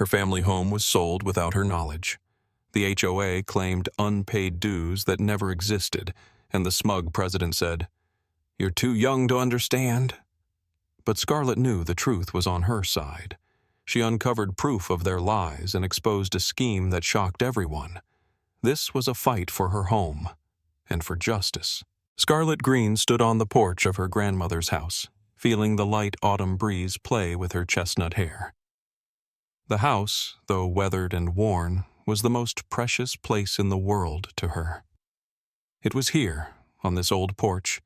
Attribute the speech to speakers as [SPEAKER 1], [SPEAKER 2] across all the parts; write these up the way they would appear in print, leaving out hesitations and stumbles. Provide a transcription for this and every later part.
[SPEAKER 1] Her family home was sold without her knowledge. The HOA claimed unpaid dues that never existed, and the smug president said, "You're too young to understand." But Scarlett knew the truth was on her side. She uncovered proof of their lies and exposed a scheme that shocked everyone. This was a fight for her home and for justice. Scarlett Green stood on the porch of her grandmother's house, feeling the light autumn breeze play with her chestnut hair. The house, though weathered and worn, was the most precious place in the world to her. It was here, on this old porch,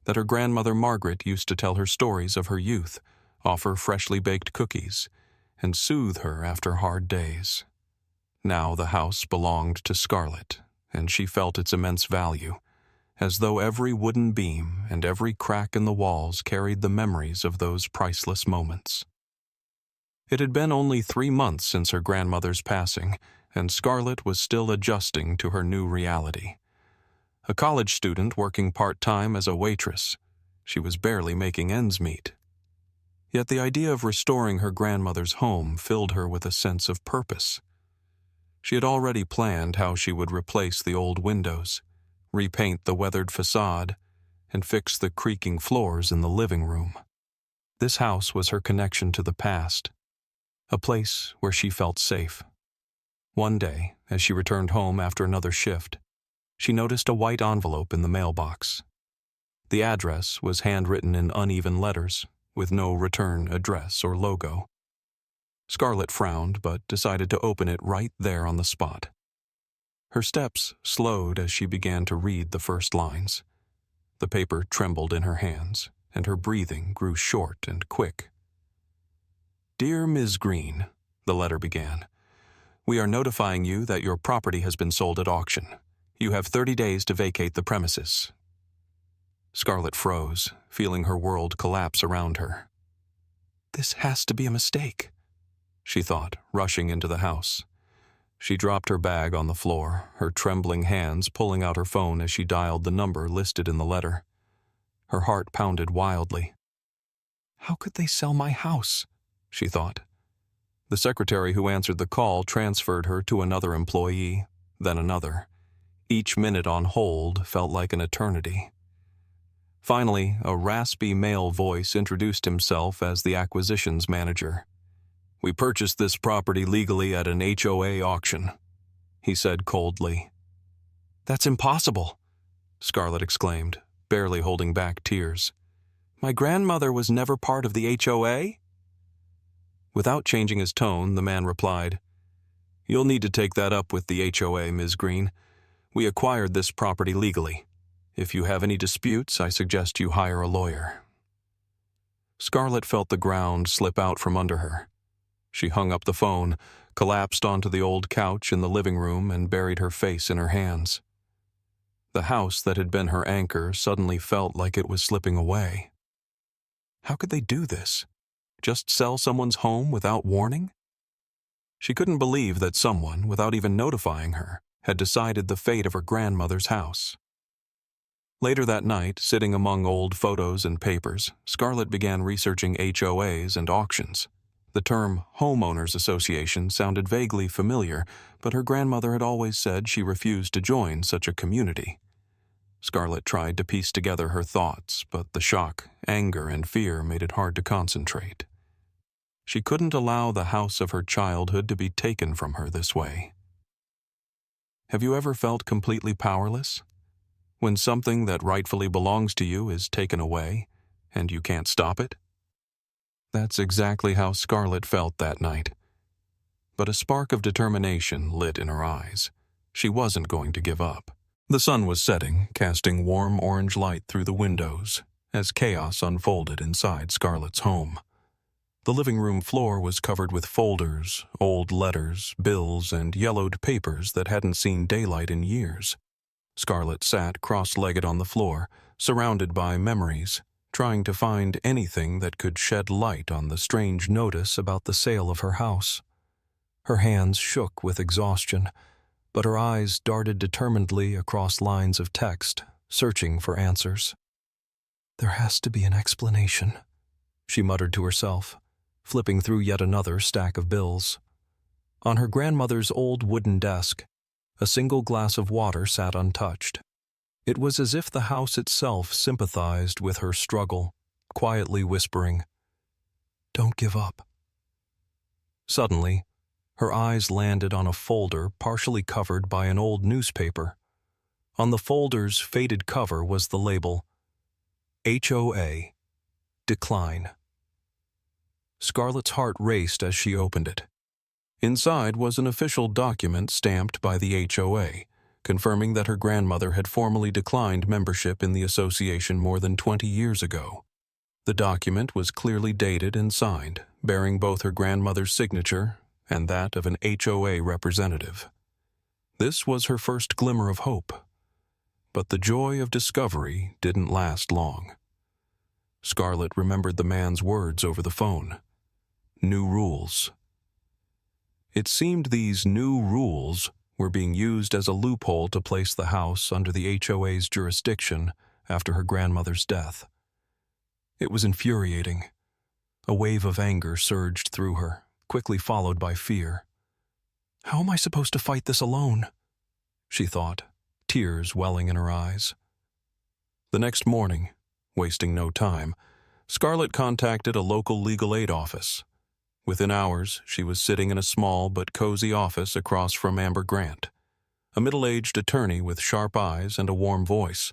[SPEAKER 1] that her grandmother Margaret used to tell her stories of her youth, offer freshly baked cookies, and soothe her after hard days. Now the house belonged to Scarlett, and she felt its immense value, as though every wooden beam and every crack in the walls carried the memories of those priceless moments. It had been only 3 months since her grandmother's passing, and Scarlett was still adjusting to her new reality. A college student working part-time as a waitress, she was barely making ends meet. Yet the idea of restoring her grandmother's home filled her with a sense of purpose. She had already planned how she would replace the old windows, repaint the weathered facade, and fix the creaking floors in the living room. This house was her connection to the past, a place where she felt safe. One day, as she returned home after another shift, she noticed a white envelope in the mailbox. The address was handwritten in uneven letters, with no return address or logo. Scarlett frowned, but decided to open it right there on the spot. Her steps slowed as she began to read the first lines. The paper trembled in her hands, and her breathing grew short and quick. "Dear Ms. Green," the letter began, "we are notifying you that your property has been sold at auction. You have 30 days to vacate the premises." Scarlett froze, feeling her world collapse around her. "This has to be a mistake," she thought, rushing into the house. She dropped her bag on the floor, her trembling hands pulling out her phone as she dialed the number listed in the letter. Her heart pounded wildly. "How could they sell my house?" she thought. The secretary who answered the call transferred her to another employee, then another. Each minute on hold felt like an eternity. Finally, a raspy male voice introduced himself as the acquisitions manager. "We purchased this property legally at an HOA auction," he said coldly. "That's impossible," Scarlett exclaimed, barely holding back tears. "My grandmother was never part of the HOA?" Without changing his tone, the man replied, "You'll need to take that up with the HOA, Ms. Green. We acquired this property legally. If you have any disputes, I suggest you hire a lawyer." Scarlett felt the ground slip out from under her. She hung up the phone, collapsed onto the old couch in the living room, and buried her face in her hands. The house that had been her anchor suddenly felt like it was slipping away. How could they do this? Just sell someone's home without warning? She couldn't believe that someone, without even notifying her, had decided the fate of her grandmother's house. Later that night, sitting among old photos and papers, Scarlett began researching HOAs and auctions. The term homeowners association sounded vaguely familiar, but her grandmother had always said she refused to join such a community. Scarlett tried to piece together her thoughts, but the shock, anger, and fear made it hard to concentrate. She couldn't allow the house of her childhood to be taken from her this way. Have you ever felt completely powerless? When something that rightfully belongs to you is taken away, and you can't stop it? That's exactly how Scarlett felt that night. But a spark of determination lit in her eyes. She wasn't going to give up. The sun was setting, casting warm orange light through the windows, as chaos unfolded inside Scarlett's home. The living room floor was covered with folders, old letters, bills, and yellowed papers that hadn't seen daylight in years. Scarlett sat cross-legged on the floor, surrounded by memories, trying to find anything that could shed light on the strange notice about the sale of her house. Her hands shook with exhaustion, but her eyes darted determinedly across lines of text, searching for answers. "There has to be an explanation," she muttered to herself, flipping through yet another stack of bills. On her grandmother's old wooden desk, a single glass of water sat untouched. It was as if the house itself sympathized with her struggle, quietly whispering, "Don't give up." Suddenly, her eyes landed on a folder partially covered by an old newspaper. On the folder's faded cover was the label, HOA, Decline. Scarlett's heart raced as she opened it. Inside was an official document stamped by the HOA, confirming that her grandmother had formally declined membership in the association more than 20 years ago. The document was clearly dated and signed, bearing both her grandmother's signature and that of an HOA representative. This was her first glimmer of hope. But the joy of discovery didn't last long. Scarlett remembered the man's words over the phone. New rules. It seemed these new rules were being used as a loophole to place the house under the HOA's jurisdiction after her grandmother's death. It was infuriating. A wave of anger surged through her, quickly followed by fear. "How am I supposed to fight this alone?" she thought, tears welling in her eyes. The next morning, wasting no time, Scarlett contacted a local legal aid office. Within hours, she was sitting in a small but cozy office across from Amber Grant, a middle-aged attorney with sharp eyes and a warm voice.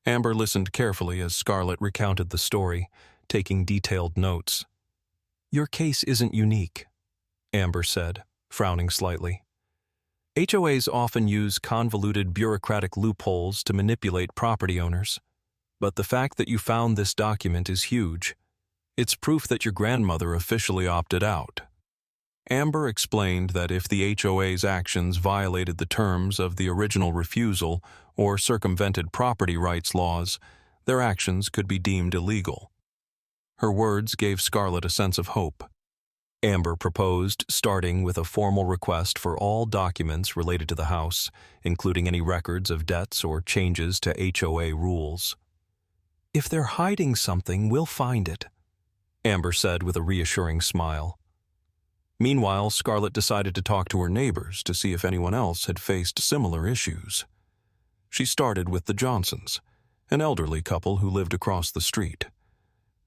[SPEAKER 1] Amber listened carefully as Scarlett recounted the story, taking detailed notes. "Your case isn't unique," Amber said, frowning slightly. HOAs often use convoluted bureaucratic loopholes to manipulate property owners. But the fact that you found this document is huge. It's proof that your grandmother officially opted out. Amber explained that if the HOA's actions violated the terms of the original refusal or circumvented property rights laws, their actions could be deemed illegal. Her words gave Scarlett a sense of hope. Amber proposed starting with a formal request for all documents related to the house, including any records of debts or changes to HOA rules. "If they're hiding something, we'll find it," Amber said with a reassuring smile. Meanwhile, Scarlett decided to talk to her neighbors to see if anyone else had faced similar issues. She started with the Johnsons, an elderly couple who lived across the street.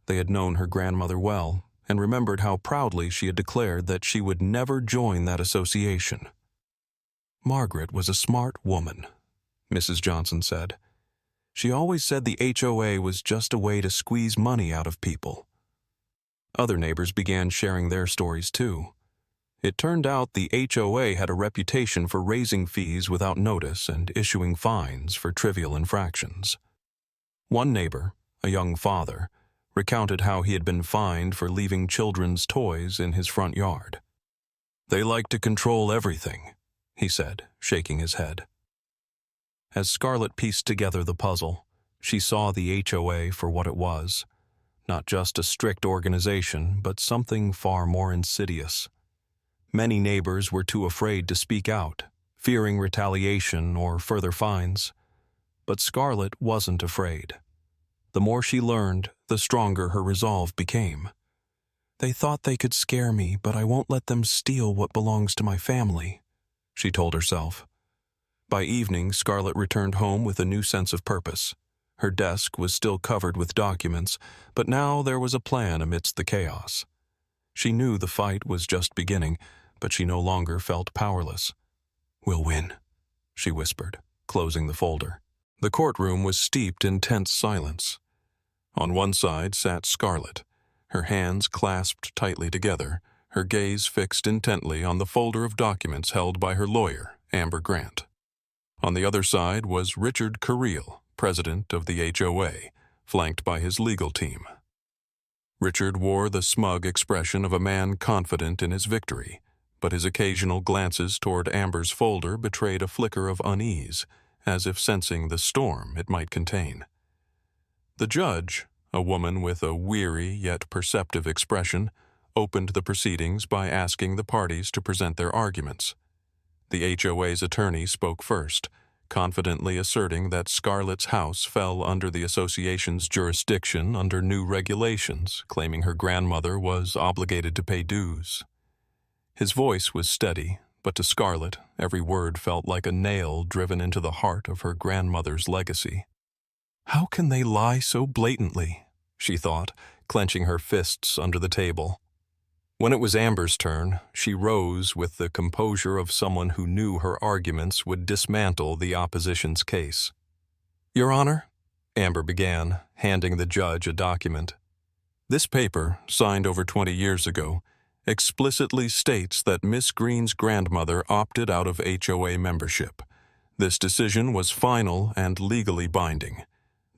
[SPEAKER 1] They had known her grandmother well and remembered how proudly she had declared that she would never join that association. "Margaret was a smart woman," Mrs. Johnson said. "She always said the HOA was just a way to squeeze money out of people." Other neighbors began sharing their stories too. It turned out the HOA had a reputation for raising fees without notice and issuing fines for trivial infractions. One neighbor, a young father, recounted how he had been fined for leaving children's toys in his front yard. "They like to control everything," he said, shaking his head. As Scarlett pieced together the puzzle, she saw the HOA for what it was, not just a strict organization, but something far more insidious. Many neighbors were too afraid to speak out, fearing retaliation or further fines. But Scarlett wasn't afraid. The more she learned, the stronger her resolve became. "They thought they could scare me, but I won't let them steal what belongs to my family," she told herself. By evening, Scarlett returned home with a new sense of purpose. Her desk was still covered with documents, but now there was a plan amidst the chaos. She knew the fight was just beginning, but she no longer felt powerless. "We'll win," she whispered, closing the folder. The courtroom was steeped in tense silence. On one side sat Scarlett, her hands clasped tightly together, her gaze fixed intently on the folder of documents held by her lawyer, Amber Grant. On the other side was Richard Carreel, president of the HOA, flanked by his legal team. Richard wore the smug expression of a man confident in his victory, but his occasional glances toward Amber's folder betrayed a flicker of unease, as if sensing the storm it might contain. The judge, a woman with a weary yet perceptive expression, opened the proceedings by asking the parties to present their arguments. The HOA's attorney spoke first, confidently asserting that Scarlett's house fell under the association's jurisdiction under new regulations, claiming her grandmother was obligated to pay dues. His voice was steady, but to Scarlett, every word felt like a nail driven into the heart of her grandmother's legacy. How can they lie so blatantly? She thought, clenching her fists under the table. When it was Amber's turn, she rose with the composure of someone who knew her arguments would dismantle the opposition's case. "Your Honor," Amber began, handing the judge a document. "This paper, signed over 20 years ago, explicitly states that Miss Green's grandmother opted out of HOA membership. This decision was final and legally binding.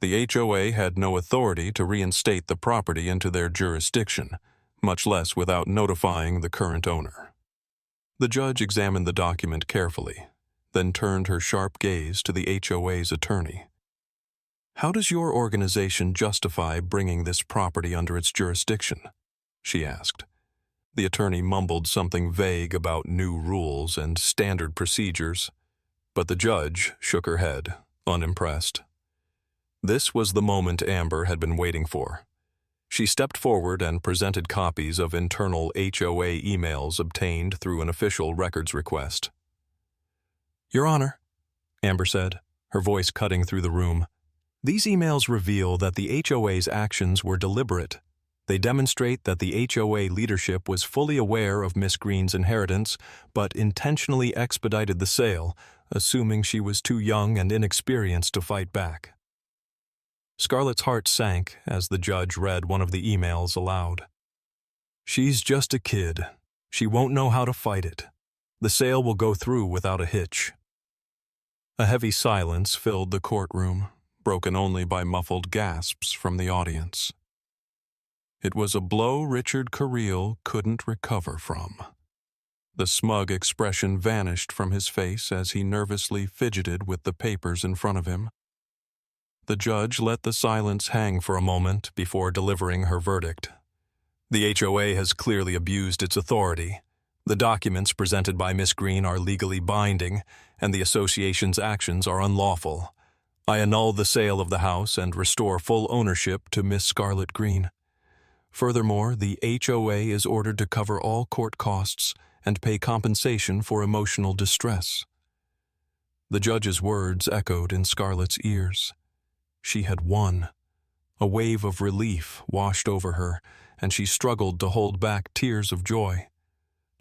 [SPEAKER 1] The HOA had no authority to reinstate the property into their jurisdiction, much less without notifying the current owner." The judge examined the document carefully, then turned her sharp gaze to the HOA's attorney. "How does your organization justify bringing this property under its jurisdiction?" she asked. The attorney mumbled something vague about new rules and standard procedures, but the judge shook her head, unimpressed. This was the moment Amber had been waiting for. She stepped forward and presented copies of internal HOA emails obtained through an official records request. "Your Honor," Amber said, her voice cutting through the room, "these emails reveal that the HOA's actions were deliberate. They demonstrate that the HOA leadership was fully aware of Miss Green's inheritance, but intentionally expedited the sale, assuming she was too young and inexperienced to fight back." Scarlett's heart sank as the judge read one of the emails aloud. "She's just a kid. She won't know how to fight it. The sale will go through without a hitch." A heavy silence filled the courtroom, broken only by muffled gasps from the audience. It was a blow Richard Carril couldn't recover from. The smug expression vanished from his face as he nervously fidgeted with the papers in front of him. The judge let the silence hang for a moment before delivering her verdict. "The HOA has clearly abused its authority. The documents presented by Miss Green are legally binding, and the association's actions are unlawful. I annul the sale of the house and restore full ownership to Miss Scarlett Green. Furthermore, the HOA is ordered to cover all court costs and pay compensation for emotional distress." The judge's words echoed in Scarlett's ears. She had won. A wave of relief washed over her, and she struggled to hold back tears of joy.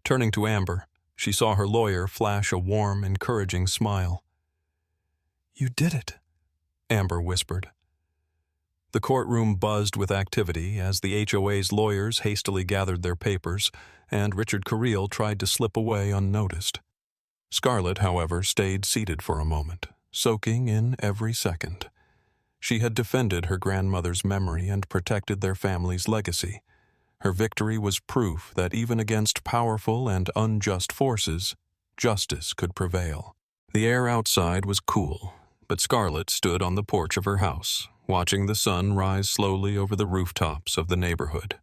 [SPEAKER 1] Turning to Amber, she saw her lawyer flash a warm, encouraging smile. "You did it," Amber whispered. The courtroom buzzed with activity as the HOA's lawyers hastily gathered their papers, and Richard Carril tried to slip away unnoticed. Scarlett, however, stayed seated for a moment, soaking in every second. She had defended her grandmother's memory and protected their family's legacy. Her victory was proof that even against powerful and unjust forces, justice could prevail. The air outside was cool, but Scarlett stood on the porch of her house, watching the sun rise slowly over the rooftops of the neighborhood.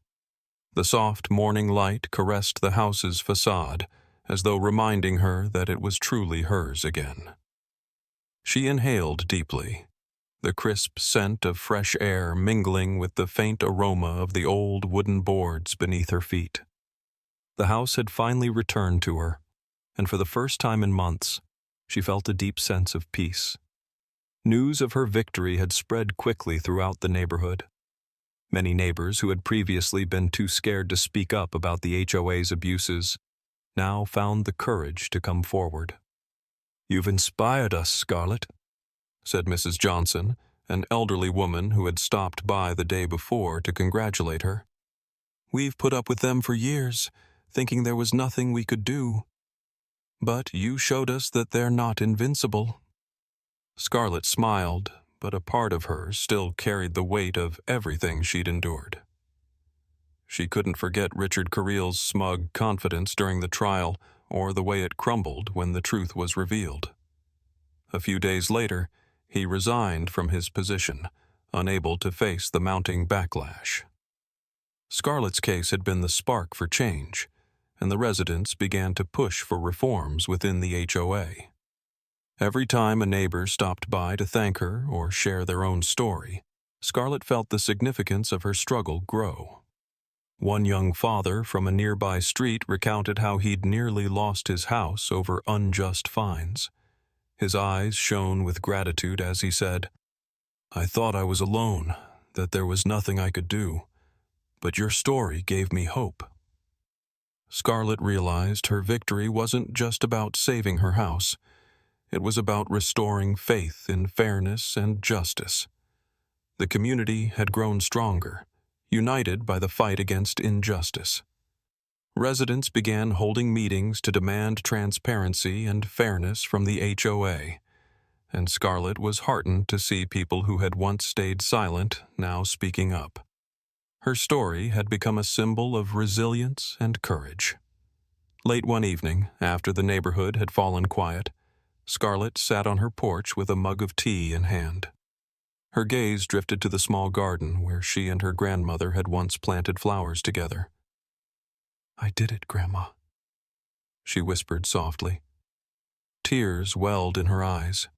[SPEAKER 1] The soft morning light caressed the house's facade, as though reminding her that it was truly hers again. She inhaled deeply, the crisp scent of fresh air mingling with the faint aroma of the old wooden boards beneath her feet. The house had finally returned to her, and for the first time in months, she felt a deep sense of peace. News of her victory had spread quickly throughout the neighborhood. Many neighbors who had previously been too scared to speak up about the HOA's abuses now found the courage to come forward. "You've inspired us, Scarlett," said Mrs. Johnson, an elderly woman who had stopped by the day before to congratulate her. "We've put up with them for years, thinking there was nothing we could do. But you showed us that they're not invincible." Scarlett smiled, but a part of her still carried the weight of everything she'd endured. She couldn't forget Richard Carril's smug confidence during the trial, or the way it crumbled when the truth was revealed. A few days later, he resigned from his position, unable to face the mounting backlash. Scarlett's case had been the spark for change, and the residents began to push for reforms within the HOA. Every time a neighbor stopped by to thank her or share their own story, Scarlett felt the significance of her struggle grow. One young father from a nearby street recounted how he'd nearly lost his house over unjust fines. His eyes shone with gratitude as he said, "I thought I was alone, that there was nothing I could do, but your story gave me hope." Scarlett realized her victory wasn't just about saving her house. It was about restoring faith in fairness and justice. The community had grown stronger, united by the fight against injustice. Residents began holding meetings to demand transparency and fairness from the HOA, and Scarlett was heartened to see people who had once stayed silent now speaking up. Her story had become a symbol of resilience and courage. Late one evening, after the neighborhood had fallen quiet, Scarlett sat on her porch with a mug of tea in hand. Her gaze drifted to the small garden where she and her grandmother had once planted flowers together. "I did it, Grandma," she whispered softly. Tears welled in her eyes,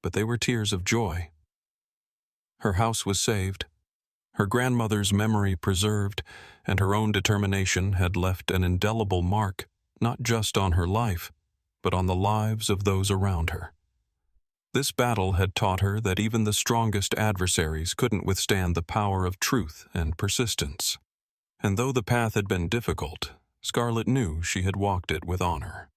[SPEAKER 1] but they were tears of joy. Her house was saved, her grandmother's memory preserved, and her own determination had left an indelible mark, not just on her life, but on the lives of those around her. This battle had taught her that even the strongest adversaries couldn't withstand the power of truth and persistence. And though the path had been difficult, Scarlett knew she had walked it with honor.